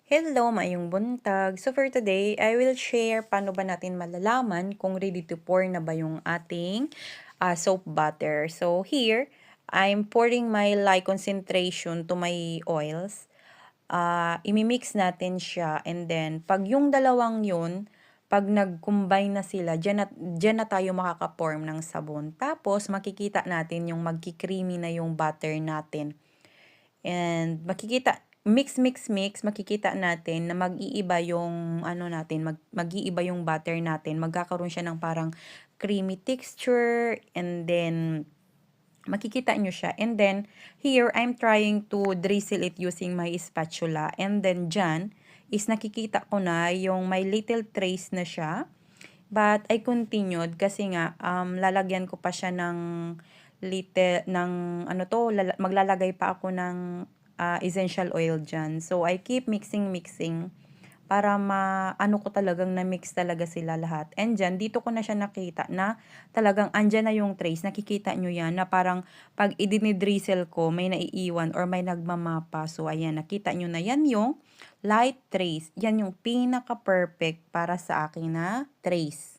Hello, maayong buntag. So for today, I will share paano ba natin malalaman kung ready to pour na ba yung ating soap butter. So here, I'm pouring my lye concentration to my oils. Imimix natin siya and then pag yung dalawang yun, pag nag-combine na sila, dyan na tayo makaka-form ng sabon. Tapos makikita natin yung magki-creamy na yung butter natin. And makikita mix, mix, mix, makikita natin na mag-iiba yung ano natin, mag-iiba yung butter natin. Magkakaroon siya ng parang creamy texture and then makikita nyo siya. And then here, I'm trying to drizzle it using my spatula. And then dyan is nakikita ko na yung may little trace na siya. But I continued kasi nga lalagyan ko pa siya ng little ng ano to, maglalagay pa ako ng essential oil diyan. So I keep mixing para maano ko talagang na-mix talaga sila lahat. And diyan dito ko na siya nakita na talagang andiyan na yung trace. Nakikita nyo yan na parang pag idinidrizzle ko may naiiwan or may nagmamapa. So ayan, nakita nyo na yan yung light trace. Yan yung pinaka-perfect para sa akin na trace.